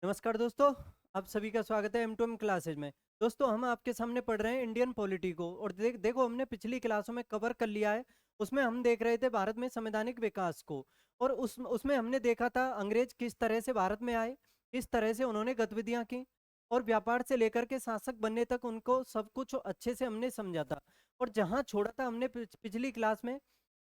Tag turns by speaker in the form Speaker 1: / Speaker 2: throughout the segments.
Speaker 1: नमस्कार दोस्तों। आप सभी का स्वागत है M2M क्लासेज में। दोस्तों, हम आपके सामने पढ़ रहे हैं इंडियन पॉलिटी को। और देखो, हमने पिछली क्लासों में कवर कर लिया है। उसमें हम देख रहे थे भारत में संवैधानिक विकास को। और उसमें हमने देखा था अंग्रेज किस तरह से भारत में आए, किस तरह से उन्होंने गतिविधियां की, और व्यापार से लेकर के शासक बनने तक उनको सब कुछ अच्छे से हमने समझा था। और जहाँ छोड़ा था हमने पिछली क्लास में,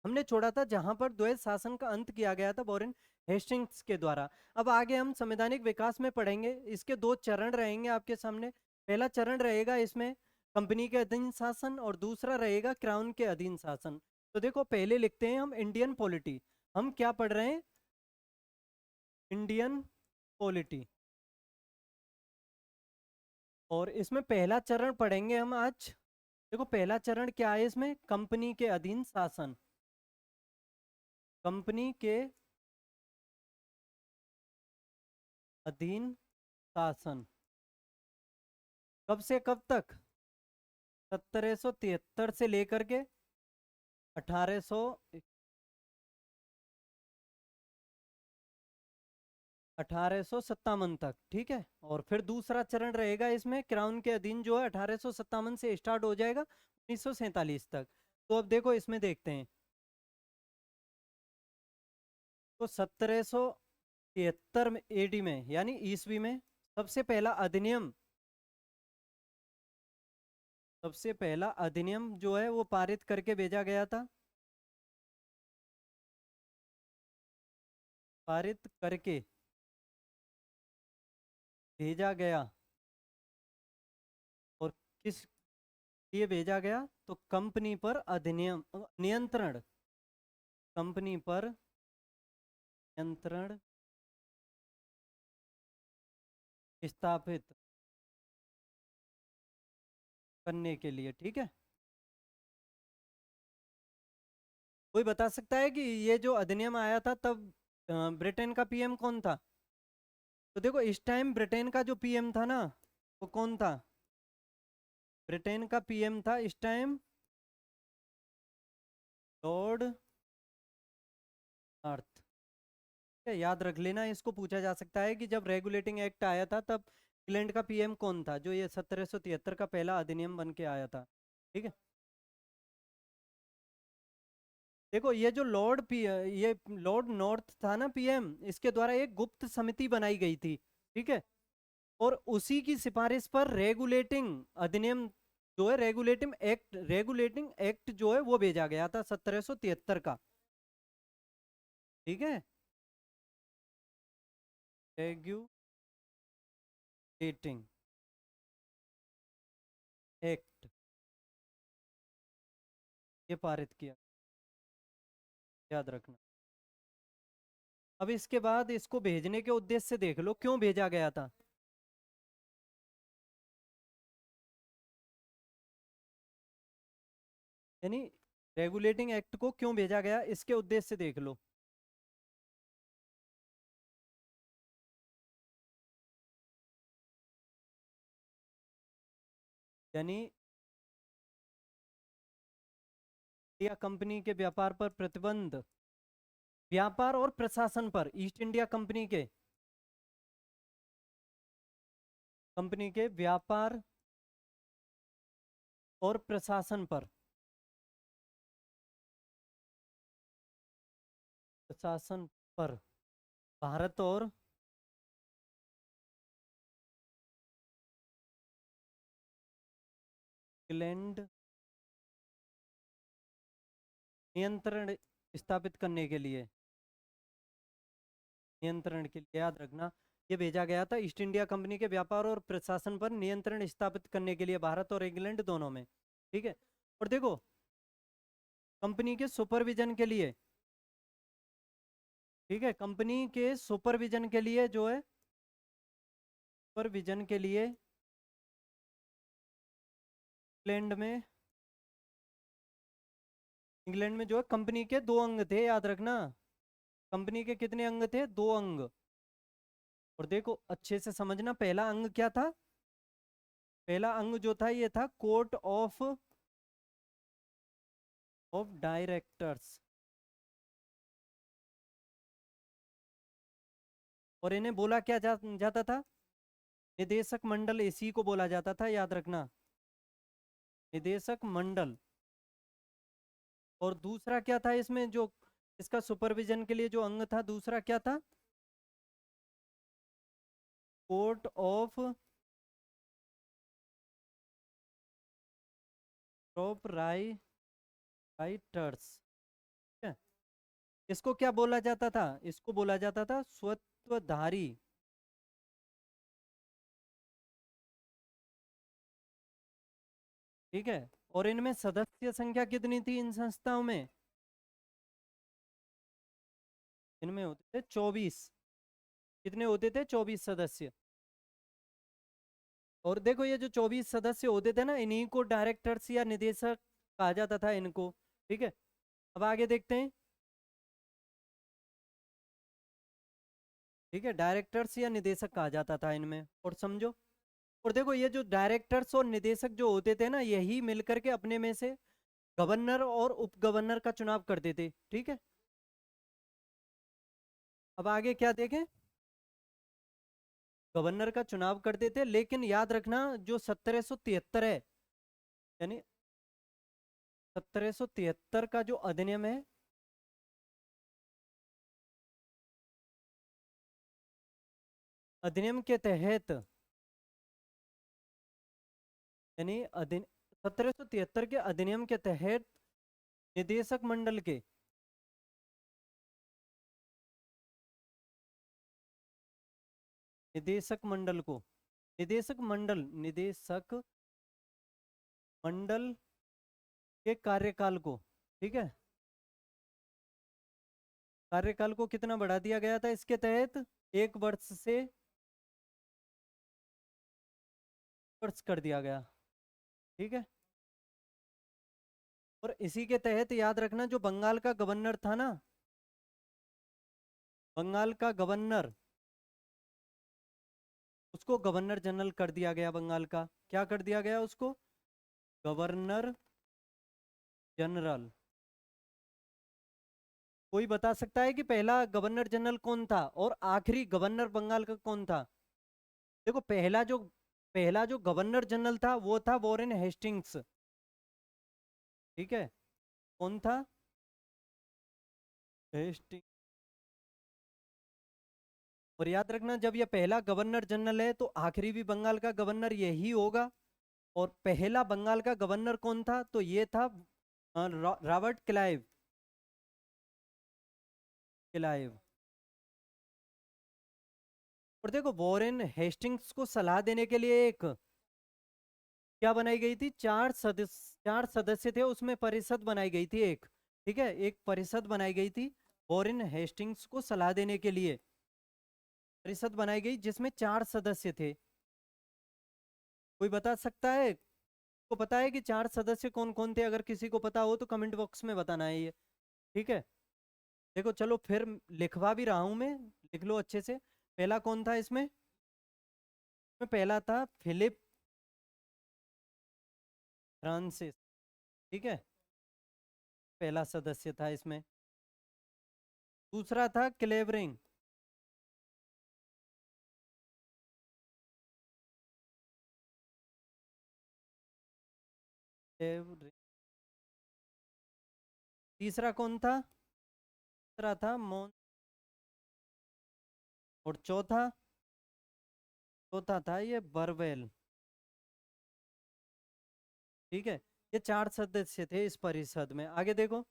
Speaker 1: हमने छोड़ा था जहां पर द्वैध शासन का अंत किया गया था वॉरेन हेस्टिंग्स के द्वारा। अब आगे हम संवैधानिक विकास में पढ़ेंगे। इसके दो चरण रहेंगे आपके सामने। पहला चरण रहेगा इसमें कंपनी के अधीन शासन, और दूसरा रहेगा क्राउन के अधीन शासन। तो देखो, पहले लिखते हैं हम इंडियन पॉलिटी। हम क्या पढ़ रहे हैं? Indian polity. और इसमें पहला चरण पढ़ेंगे हम आज। देखो, पहला चरण क्या है इसमें? कंपनी के अधीन शासन। कंपनी के अधीन शासन कब से कब तक? 1773 से लेकर के 1857 तक। ठीक है। और फिर दूसरा चरण रहेगा इसमें क्राउन के अधीन, जो है 1857 से स्टार्ट हो जाएगा 1947 तक। तो अब देखो, इसमें देखते हैं। तो 1773 में एडी में, यानी ईस्वी में, सबसे पहला अधिनियम सबसे पहला अधिनियम जो है वो पारित करके भेजा गया था। पारित करके भेजा गया। और किस लिए भेजा गया? तो कंपनी पर अधिनियम नियंत्रण, कंपनी पर नियंत्रण स्थापित करने के लिए। ठीक है। कोई बता सकता है कि ये जो अधिनियम आया था तब ब्रिटेन का पीएम कौन था? तो देखो, इस टाइम ब्रिटेन का जो पीएम था ना, वो कौन था? ब्रिटेन का पीएम था इस टाइम लॉर्ड अर्थ। याद रख लेना, इसको पूछा जा सकता है कि जब रेगुलेटिंग एक्ट आया था तब इंग्लैंड का पीएम कौन था, जो ये 1773 का पहला अधिनियम बन के आया था। ठीक है। देखो, ये जो ये लॉर्ड नॉर्थ था ना पीएम, इसके द्वारा एक गुप्त समिति बनाई गई थी। ठीक है। और उसी की सिफारिश पर रेगुलेटिंग अधिनियम जो है, रेगुलेटिंग एक्ट जो है वो भेजा गया था 1773 का। ठीक है। रेगुलेटिंग एक्ट ये पारित किया, याद रखना। अब इसके बाद इसको भेजने के उद्देश्य से देख लो क्यों भेजा गया था। यानी रेगुलेटिंग एक्ट को क्यों भेजा गया, इसके उद्देश्य से देख लो। यानी इंडिया कंपनी के व्यापार पर प्रतिबंध, व्यापार और प्रशासन पर, ईस्ट इंडिया कंपनी के व्यापार और प्रशासन पर, प्रशासन पर भारत और इंग्लैंड नियंत्रण स्थापित करने के लिए, नियंत्रण के लिए, याद रखना, ये भेजा गया था ईस्ट इंडिया कंपनी के व्यापार और प्रशासन पर नियंत्रण स्थापित करने के लिए, भारत और इंग्लैंड दोनों में। ठीक है। और देखो, कंपनी के सुपरविजन के लिए, ठीक है, कंपनी के सुपरविजन के लिए जो है, सुपरविजन के लिए इंग्लैंड में जो है कंपनी के दो अंग थे, याद रखना। कंपनी के कितने अंग थे? दो अंग। और देखो, अच्छे से समझना, पहला अंग क्या था? पहला अंग जो था ये था कोर्ट ऑफ डायरेक्टर्स। और इन्हें बोला क्या जाता था? निदेशक मंडल, इसी को बोला जाता था, याद रखना, निदेशक मंडल। और दूसरा क्या था इसमें, जो इसका सुपरविजन के लिए जो अंग था, दूसरा क्या था? Court of writers. इसको क्या बोला जाता था? इसको बोला जाता था स्वत्वधारी। ठीक है। और इनमें सदस्य संख्या कितनी थी इन संस्थाओं में? इनमें होते थे 24। कितने होते थे? 24 सदस्य। और देखो ये जो 24 सदस्य होते थे ना, इन्हीं को डायरेक्टर्स या निदेशक कहा जाता था इनको। ठीक है। अब आगे देखते हैं। ठीक है, डायरेक्टर्स या निदेशक कहा जाता था इनमें, और समझो। और देखो ये जो डायरेक्टर्स और निदेशक जो होते थे ना, यही मिलकर के अपने में से गवर्नर और उप गवर्नर का चुनाव करते थे। ठीक है। अब आगे क्या देखें? गवर्नर का चुनाव करते थे, लेकिन याद रखना जो 1773 है, यानी 1773 का जो अधिनियम है, अधिनियम के तहत, यानी 1773 के अधिनियम के तहत निदेशक मंडल के, निदेशक मंडल को, निदेशक मंडल के कार्यकाल को, ठीक है, कार्यकाल को कितना बढ़ा दिया गया था इसके तहत? 1 वर्ष से वर्ष कर दिया गया। ठीक है। और इसी के तहत याद रखना, जो बंगाल का गवर्नर था ना, बंगाल का गवर्नर, उसको गवर्नर जनरल कर दिया गया। बंगाल का क्या कर दिया गया उसको? Governor general. कोई बता सकता है कि पहला गवर्नर जनरल कौन था और आखिरी गवर्नर बंगाल का कौन था? देखो पहला जो गवर्नर जनरल था वो था वॉरेन हेस्टिंग्स। ठीक है। कौन था? हेस्टिंग। और याद रखना, जब ये पहला गवर्नर जनरल है तो आखिरी भी बंगाल का गवर्नर यही होगा। और पहला बंगाल का गवर्नर कौन था? तो ये था रॉबर्ट क्लाइव। क्लाइव। और देखो वॉरेन हेस्टिंग्स को सलाह देने के लिए एक क्या बनाई गई थी? 4 सदस्य थे, उसमें परिषद बनाई गई थी एक। ठीक है, एक परिषद बनाई गई थी वॉरेन हेस्टिंग्स को सलाह देने के लिए। परिषद बनाई गई जिसमें 4 सदस्य थे। कोई बता सकता है? को पता है कि 4 सदस्य कौन कौन थे? अगर किसी को पता हो तो कमेंट बॉक्स में बताना है ये। ठीक है। देखो चलो फिर लिखवा भी रहा हूं मैं, लिख लो अच्छे से। पहला कौन था इसमें? पहला था फिलिप फ्रांसिस। ठीक है, पहला सदस्य था इसमें। दूसरा था क्लेवरिंग। तीसरा कौन था? तीसरा था मोन। और चौथा था ये बरवेल। ठीक है। ये 4 सदस्य थे इस परिषद में। आगे देखो।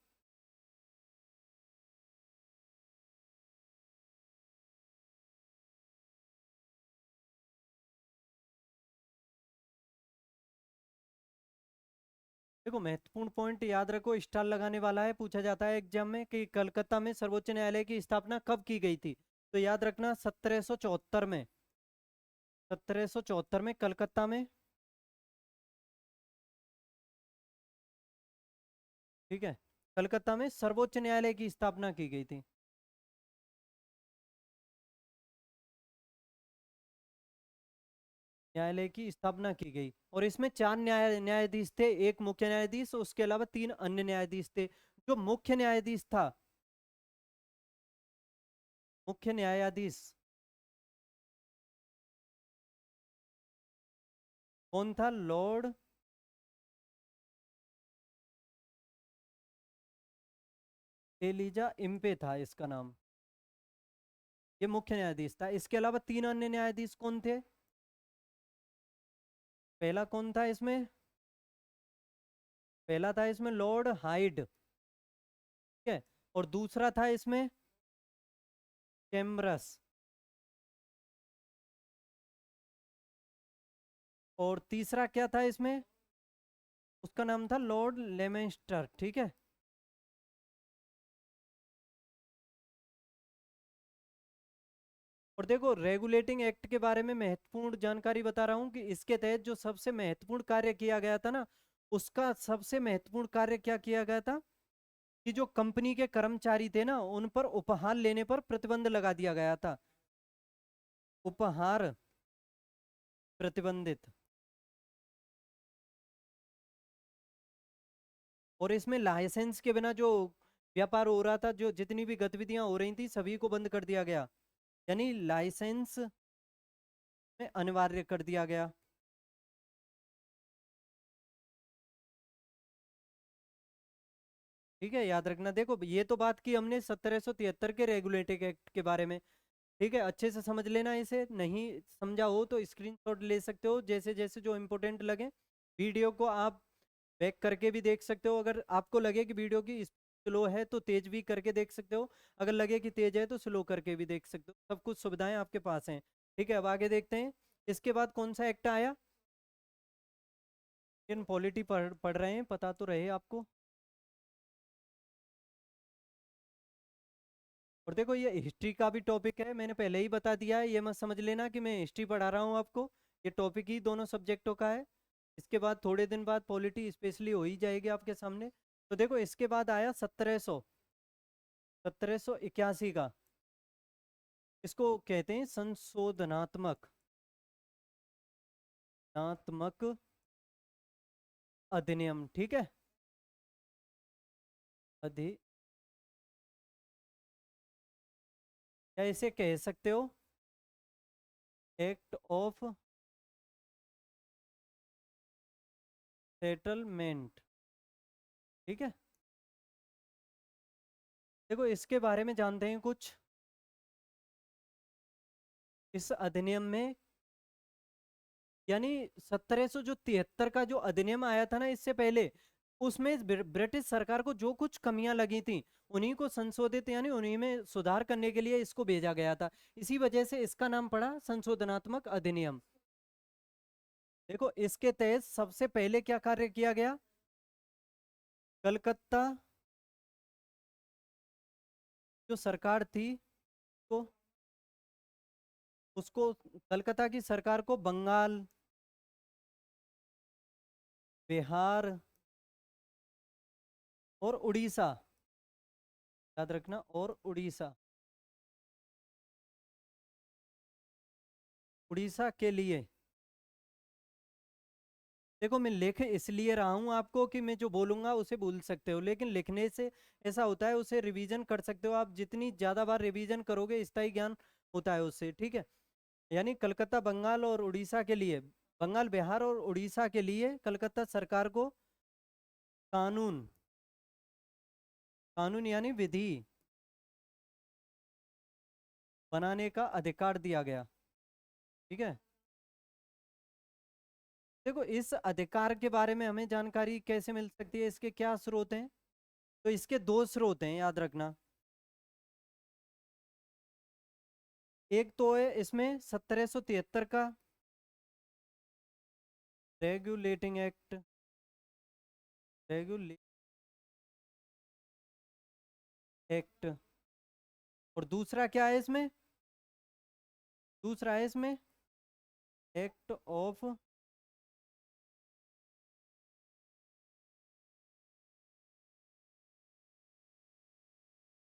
Speaker 1: देखो महत्वपूर्ण पॉइंट याद रखो, स्टार लगाने वाला है, पूछा जाता है एग्जाम में कि कलकत्ता में सर्वोच्च न्यायालय की स्थापना कब की गई थी? तो याद रखना 1774 में। 1774 में कलकत्ता में। ठीक है, कलकत्ता में सर्वोच्च न्यायालय की स्थापना की गई थी। न्यायालय की स्थापना की गई, और इसमें 4 न्यायाधीश थे, एक मुख्य न्यायाधीश, उसके अलावा 3 अन्य न्यायाधीश थे। जो मुख्य न्यायाधीश था, मुख्य न्यायाधीश, कौन था? लॉर्ड एलिजा इम्पे था इसका नाम। ये मुख्य न्यायाधीश था। इसके अलावा 3 अन्य न्यायाधीश कौन थे? पहला कौन था इसमें? पहला था इसमें लॉर्ड हाइड, ठीक है। और दूसरा था इसमें चैम्बरस, और तीसरा क्या था इसमें? उसका नाम था लॉर्ड लेमेस्टर, ठीक है। और देखो, रेगुलेटिंग एक्ट के बारे में महत्वपूर्ण जानकारी बता रहा हूँ कि इसके तहत जो सबसे महत्वपूर्ण कार्य किया गया था ना, उसका सबसे महत्वपूर्ण कार्य क्या किया गया था कि जो कंपनी के कर्मचारी थे ना, उन पर उपहार लेने पर प्रतिबंध लगा दिया गया था। उपहार प्रतिबंधित। और इसमें लाइसेंस के बिना जो व्यापार हो रहा था, जो जितनी भी गतिविधियां हो रही थी, सभी को बंद कर दिया गया, यानी लाइसेंस में अनिवार्य कर दिया गया। ठीक है, याद रखना। देखो, ये तो बात की हमने 1773 के रेगुलेटिंग एक्ट के बारे में, ठीक है। अच्छे से समझ लेना, इसे नहीं समझा हो तो स्क्रीनशॉट ले सकते हो, जैसे जैसे जो इम्पोर्टेंट लगे। वीडियो को आप बैक करके भी देख सकते हो, अगर आपको लगे कि वीडियो की स्लो है तो तेज भी करके देख सकते हो, अगर लगे कि तेज है तो स्लो करके भी देख सकते हो। सब कुछ सुविधाएं आपके पास हैं, ठीक है। अब आगे देखते हैं। इसके बाद कौन सा एक्ट आया? इन पॉलिटी पढ़ रहे हैं, पता तो रहे आपको। और देखो, ये हिस्ट्री का भी टॉपिक है, मैंने पहले ही बता दिया है, ये मत समझ लेना कि मैं हिस्ट्री पढ़ा रहा हूँ आपको। ये टॉपिक ही दोनों सब्जेक्टों का है। इसके बाद थोड़े दिन बाद पॉलिटी स्पेशली हो ही जाएगी आपके सामने। तो देखो, इसके बाद आया 1781 का। इसको कहते हैं संशोधनात्मक नात्मक अधिनियम, ठीक है। अधि या इसे कह सकते हो एक्ट ऑफ सेटलमेंट, ठीक है। देखो, इसके बारे में जानते हैं कुछ। इस अधिनियम में, यानी 1773 का जो अधिनियम आया था ना, इससे पहले उसमें ब्रिटिश सरकार को जो कुछ कमियां लगी थी, उन्हीं को संशोधित यानी उन्हीं में सुधार करने के लिए इसको भेजा गया था। इसी वजह से इसका नाम पड़ा संशोधनात्मक अधिनियम। देखो, इसके तहत सबसे पहले क्या कार्य किया गया? कलकत्ता जो सरकार थी, तो उसको, कलकत्ता की सरकार को बंगाल, बिहार और उड़ीसा, याद रखना, और उड़ीसा, उड़ीसा के लिए। देखो, मैं लिख इसलिए रहा हूँ आपको कि मैं जो बोलूंगा उसे भूल सकते हो, लेकिन लिखने से ऐसा होता है, उसे रिवीजन कर सकते हो आप। जितनी ज्यादा बार रिवीजन करोगे, स्थायी ज्ञान होता है उससे, ठीक है। यानी कलकत्ता, बंगाल और उड़ीसा के लिए, बंगाल, बिहार और उड़ीसा के लिए कलकत्ता सरकार को कानून, कानून यानी विधि बनाने का अधिकार दिया गया, ठीक है। देखो, इस अधिकार के बारे में हमें जानकारी कैसे मिल सकती है, इसके क्या स्रोत हैं? तो इसके दो स्रोत हैं, याद रखना। एक तो है इसमें 1773 का रेगुलेटिंग एक्ट, रेगुले एक्ट। और दूसरा क्या है इसमें? दूसरा है इसमें एक्ट ऑफ,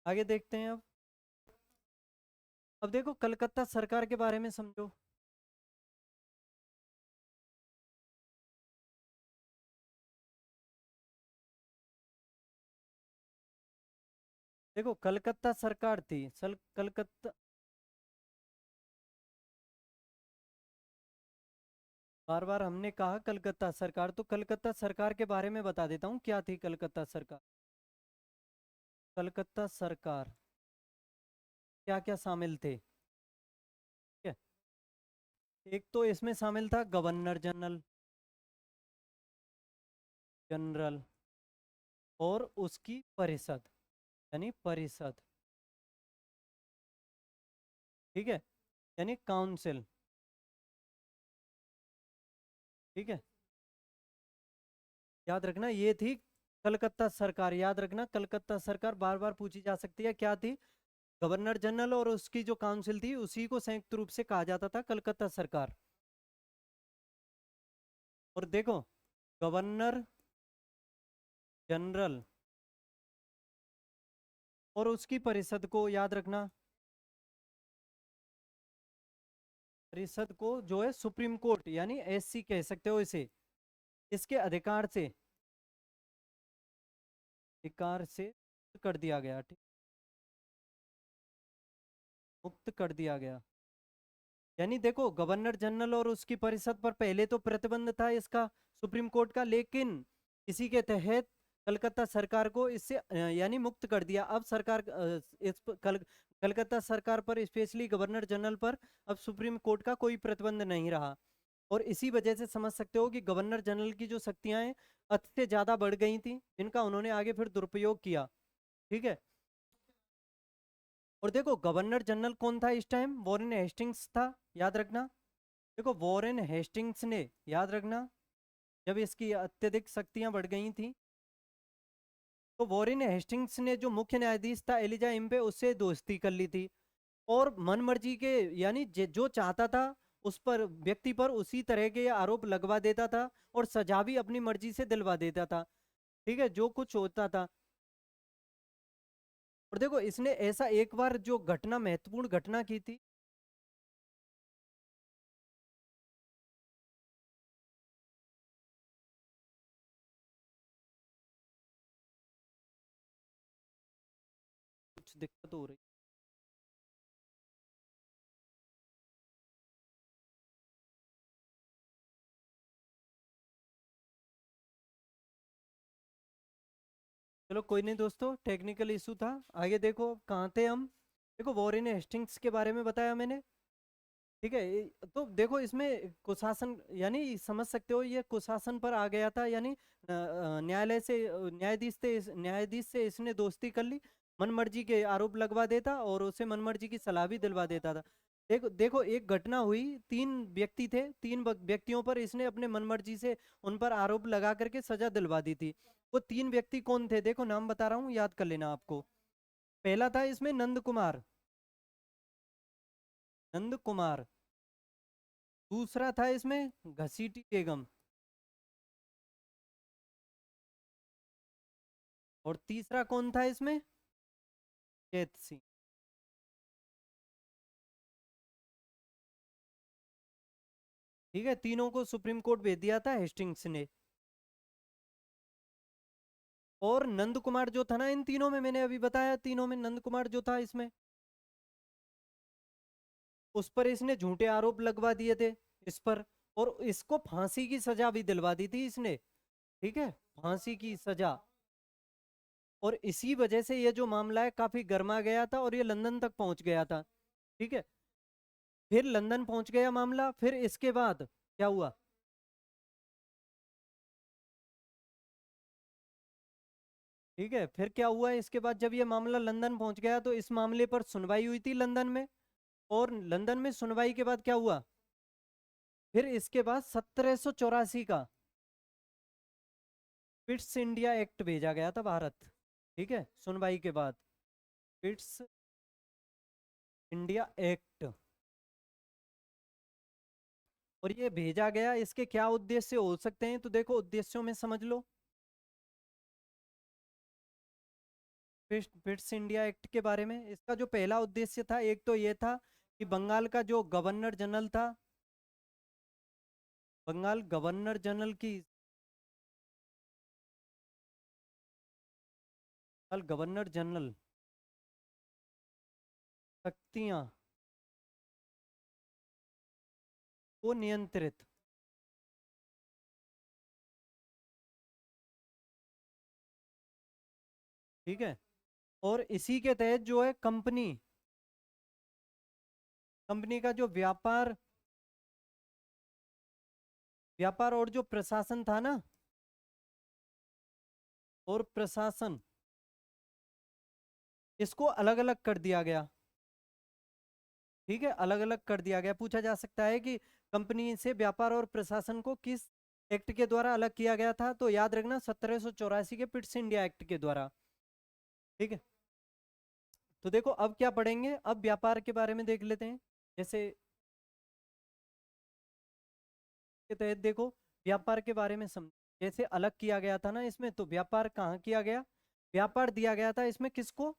Speaker 1: आगे देखते हैं। अब देखो, कलकत्ता सरकार के बारे में समझो। देखो, कलकत्ता सरकार थी, कलकत्ता, बार बार हमने कहा कलकत्ता सरकार, तो कलकत्ता सरकार के बारे में बता देता हूँ क्या थी कलकत्ता सरकार। कलकत्ता सरकार क्या क्या शामिल थे, ठीक है। एक तो इसमें शामिल था गवर्नर जनरल, जनरल, और उसकी परिषद, यानी परिषद, ठीक है, यानी काउंसिल, ठीक है। याद रखना ये थी कलकत्ता सरकार, याद रखना कलकत्ता सरकार बार बार पूछी जा सकती है क्या थी। गवर्नर जनरल और उसकी जो काउंसिल थी उसी को संयुक्त रूप से कहा जाता था कलकत्ता सरकार। और देखो, गवर्नर जनरल और उसकी परिषद को याद रखना, परिषद को जो है सुप्रीम कोर्ट यानी एससी कह सकते हो इसे, इसके अधिकार से, अधिकार से कर दिया गया, ठीक, मुक्त कर दिया गया। यानी देखो, गवर्नर जनरल और उसकी परिषद पर पहले तो प्रतिबंध था इसका, सुप्रीम कोर्ट का, लेकिन इसी के तहत कलकत्ता सरकार को इससे यानी मुक्त कर दिया। अब सरकार कलकत्ता सरकार पर, स्पेशली गवर्नर जनरल पर, अब सुप्रीम कोर्ट का कोई प्रतिबंध नहीं रहा। और इसी वजह से समझ सकते हो कि गवर्नर जनरल की जो शक्तियां हैं हद से ज्यादा बढ़ गई थी, जिनका उन्होंने आगे फिर दुरुपयोग किया, ठीक है। और देखो, गवर्नर जनरल कौन था इस टाइम, वॉरेन हेस्टिंग्स था, याद रखना। देखो, वॉरेन हेस्टिंग्स ने, याद रखना, जब इसकी अत्यधिक शक्तियां बढ़ गई थी, तो वॉरेन हेस्टिंग्स ने जो मुख्य न्यायाधीश था एलिजा इम्पे, उससे दोस्ती कर ली थी। और मन मर्जी के, यानी जो चाहता था उस पर, व्यक्ति पर, उसी तरह के आरोप लगवा देता था, और सजा भी अपनी मर्जी से दिलवा देता था, ठीक है, जो कुछ होता था। और देखो, इसने ऐसा एक बार जो घटना, महत्वपूर्ण घटना की थी, कुछ दिक्कत हो रही, चलो कोई नहीं दोस्तों, टेक्निकल इशू था। आगे देखो कहाँ थे हम। देखो, वॉरेन हेस्टिंग्स के बारे में बताया मैंने, ठीक है। तो देखो, इसमें कुशासन, यानी समझ सकते हो ये कुशासन पर आ गया था, यानी न्यायालय से, न्यायाधीश से इसने दोस्ती कर ली, मनमर्जी के आरोप लगवा देता और उसे मनमर्जी की सलाह भी दिलवा देता था। देखो देखो, एक घटना हुई, तीन व्यक्ति थे, तीन व्यक्तियों पर इसने अपने मनमर्जी से उन पर आरोप लगा करके सजा दिलवा दी थी। वो तीन व्यक्ति कौन थे, देखो नाम बता रहा हूँ, याद कर लेना आपको। पहला था इसमें नंद कुमार, नंद कुमार। दूसरा था इसमें घसीटी बेगम। और तीसरा कौन था इसमें, चैत सिंह। ठीक है, तीनों को सुप्रीम कोर्ट भेज दिया था हेस्टिंग्स ने। और नंद कुमार जो था ना, इन तीनों में, मैंने अभी बताया, तीनों में नंद कुमार जो था इसमें, उस पर इसने झूठे आरोप लगवा दिए थे इस पर, और इसको फांसी की सजा भी दिलवा दी थी इसने, ठीक है, फांसी की सजा। और इसी वजह से ये जो मामला है काफी गर्मा गया था और ये लंदन तक पहुंच गया था, ठीक है। फिर लंदन पहुंच गया मामला, फिर इसके बाद क्या हुआ, ठीक है, फिर क्या हुआ इसके बाद, जब ये मामला लंदन पहुंच गया तो इस मामले पर सुनवाई हुई थी लंदन में। और लंदन में सुनवाई के बाद क्या हुआ, फिर इसके बाद 1784 का पिट्स इंडिया एक्ट भेजा गया था भारत, ठीक है, सुनवाई के बाद, पिट्स इंडिया एक्ट। और ये भेजा गया, इसके क्या उद्देश्य हो सकते हैं, तो देखो उद्देश्यों में समझ लो। पिट्स इंडिया एक्ट के बारे में, इसका जो पहला उद्देश्य था, एक तो ये था कि बंगाल का जो गवर्नर जनरल था, बंगाल गवर्नर जनरल की, गवर्नर जनरल शक्तियां को नियंत्रित, ठीक है। और इसी के तहत जो है कंपनी कंपनी का जो व्यापार व्यापार और जो प्रशासन था ना, और प्रशासन, इसको अलग अलग कर दिया गया। ठीक है, अलग अलग कर दिया गया। पूछा जा सकता है कि कंपनी से व्यापार और प्रशासन को किस एक्ट के द्वारा अलग किया गया था, तो याद रखना 1784 के पिट्स इंडिया एक्ट के द्वारा। ठीक है, तो देखो अब क्या पढ़ेंगे, अब व्यापार के बारे में देख लेते हैं। जैसे के तहत देखो व्यापार के बारे में समझ, जैसे अलग किया गया था ना इसमें, तो व्यापार कहाँ किया गया, व्यापार दिया गया था इसमें किसको,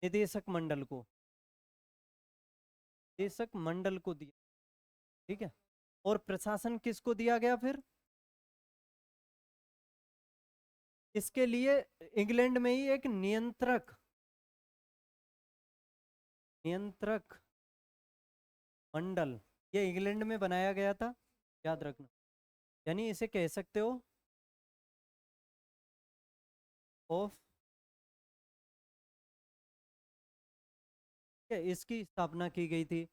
Speaker 1: निदेशक मंडल को, निदेशक मंडल को दिया। ठीक है, और प्रशासन किसको दिया गया फिर, इसके लिए इंग्लैंड में ही एक नियंत्रक नियंत्रक मंडल, ये इंग्लैंड में बनाया गया था, याद रखना। यानी इसे कह सकते हो ऑफ, इसकी स्थापना की गई थी।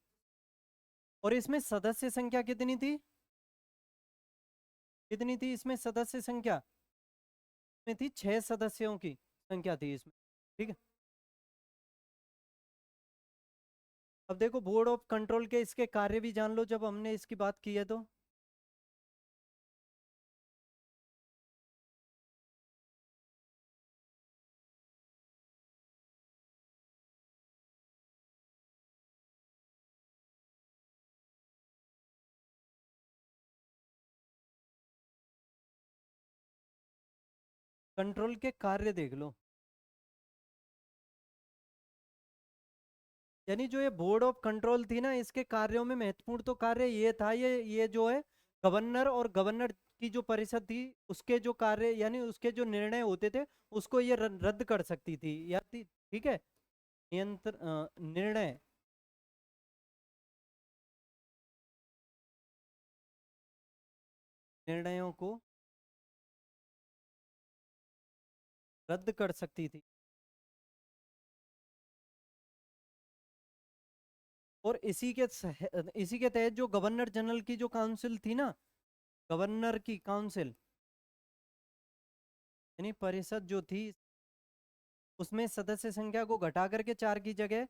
Speaker 1: और इसमें सदस्य संख्या कितनी थी, कितनी थी इसमें सदस्य संख्या, में थी 6 सदस्यों की संख्या थी इसमें। ठीक है, अब देखो बोर्ड ऑफ कंट्रोल के इसके कार्य भी जान लो जब हमने इसकी बात की है तो। कंट्रोल के कार्य देख लो, यानी जो ये बोर्ड ऑफ कंट्रोल थी ना, इसके कार्यों में महत्वपूर्ण तो कार्य ये था, ये जो है गवर्नर और गवर्नर की जो परिषद थी उसके जो कार्य यानी उसके जो निर्णय होते थे उसको ये रद्द कर सकती थी या ठीक है, निर्णय निर्णयों को रद्द कर सकती थी। और इसी के तहत जो गवर्नर जनरल की जो काउंसिल थी ना, गवर्नर की काउंसिल यानी परिषद जो थी, उसमें सदस्य संख्या को घटा करके 4 की जगह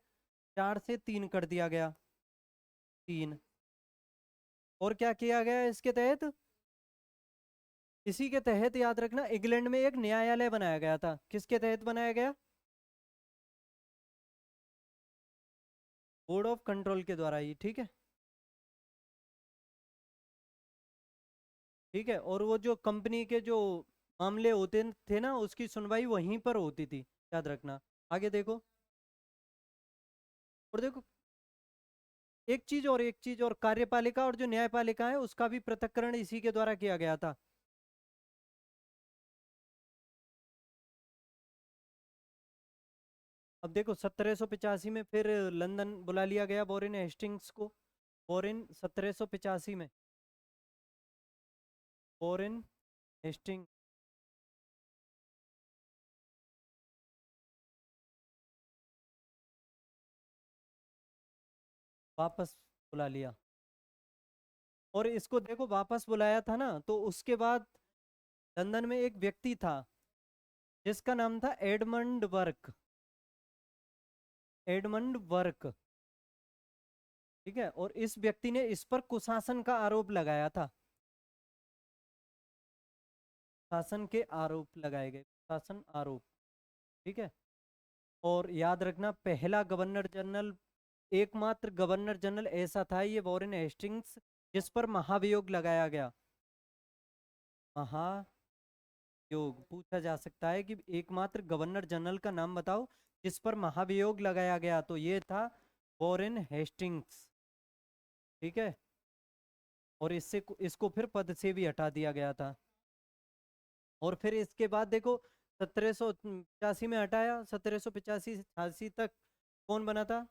Speaker 1: 4 से 3 कर दिया गया, 3। और क्या किया गया इसके तहत, इसी के तहत याद रखना इंग्लैंड में एक न्यायालय बनाया गया था, किसके तहत बनाया गया, बोर्ड ऑफ कंट्रोल के द्वारा ही। ठीक है, ठीक है, और वो जो कंपनी के जो मामले होते थे ना उसकी सुनवाई वहीं पर होती थी, याद रखना। आगे देखो, और देखो एक चीज और कार्यपालिका और जो न्यायपालिका है उसका भी पृथक्करण इसी के द्वारा किया गया था। अब देखो 1785 में फिर लंदन बुला लिया गया वॉरेन हेस्टिंग्स को, वॉरेन 1785 में वॉरेन हेस्टिंग वापस बुला लिया। और इसको देखो वापस बुलाया था ना, तो उसके बाद लंदन में एक व्यक्ति था जिसका नाम था एडमंड वर्क, एडमंड वर्क। ठीक है, और इस व्यक्ति ने इस पर कुशासन का आरोप लगाया था, शासन के आरोप लगाए गए, शासन आरोप। ठीक है, और याद रखना पहला गवर्नर जनरल, एकमात्र गवर्नर जनरल ऐसा था ये वॉरेन हेस्टिंग्स जिस पर महाभियोग लगाया गया। महायोग पूछा जा सकता है कि एकमात्र गवर्नर जनरल का नाम बताओ जिस पर महाभियोग लगाया गया, तो ये था वॉरेन हेस्टिंग्स। ठीक है, और इसको फिर पद से भी हटा दिया गया था। और फिर इसके बाद देखो 1785 में हटाया, 1785 से 86 तक कौन बना था,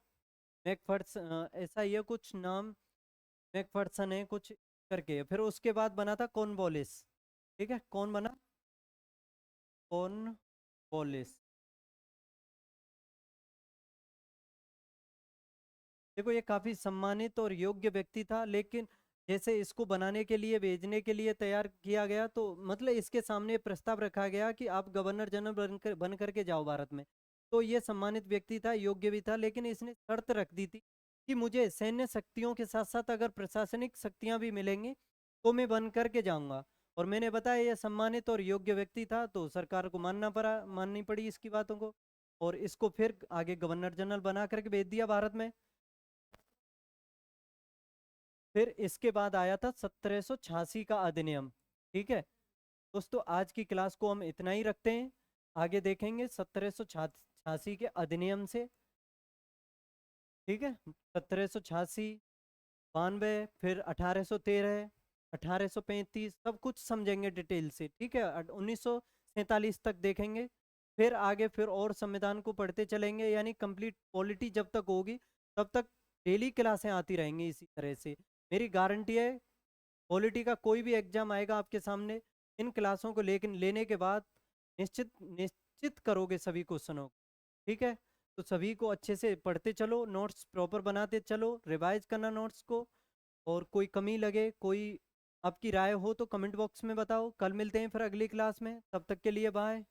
Speaker 1: मैकफर्सन, ऐसा ही है कुछ नाम, मैकफर्सन है कुछ करके। फिर उसके बाद बना था कॉर्नवालिस। ठीक है, कौन बना, कॉर्नवालिस। वॉलेस। देखो ये काफी सम्मानित और योग्य व्यक्ति था, लेकिन जैसे इसको बनाने के लिए, भेजने के लिए तैयार किया गया, तो मतलब इसके सामने प्रस्ताव रखा गया कि आप गवर्नर जनरल बन करके जाओ भारत में। तो ये सम्मानित व्यक्ति था, योग्य भी था, लेकिन इसने शर्त रख दी थी कि मुझे सैन्य शक्तियों के साथ साथ अगर प्रशासनिक शक्तियां भी मिलेंगी तो मैं बन करके जाऊंगा। और मैंने बताया यह सम्मानित और योग्य व्यक्ति था, तो सरकार को माननी पड़ी इसकी बातों को, और इसको फिर आगे गवर्नर जनरल बना करके भेज दिया भारत में। फिर इसके बाद आया था 1786 का अधिनियम। ठीक है दोस्तों, आज की क्लास को हम इतना ही रखते हैं, आगे देखेंगे 1786 के अधिनियम से। ठीक है, 1786, 92, फिर 1813, 1835, सब कुछ समझेंगे डिटेल से। ठीक है, 1947 तक देखेंगे। फिर आगे फिर और संविधान को पढ़ते चलेंगे, यानी कंप्लीट पॉलिटी जब तक होगी तब तक डेली क्लासें आती रहेंगी इसी तरह से। मेरी गारंटी है, पॉलिटी का कोई भी एग्जाम आएगा आपके सामने, इन क्लासों को लेकिन लेने के बाद निश्चित निश्चित करोगे सभी क्वेश्चनों को। ठीक है, तो सभी को अच्छे से पढ़ते चलो, नोट्स प्रॉपर बनाते चलो, रिवाइज करना नोट्स को। और कोई कमी लगे, कोई आपकी राय हो तो कमेंट बॉक्स में बताओ। कल मिलते हैं फिर अगली क्लास में, तब तक के लिए बाय।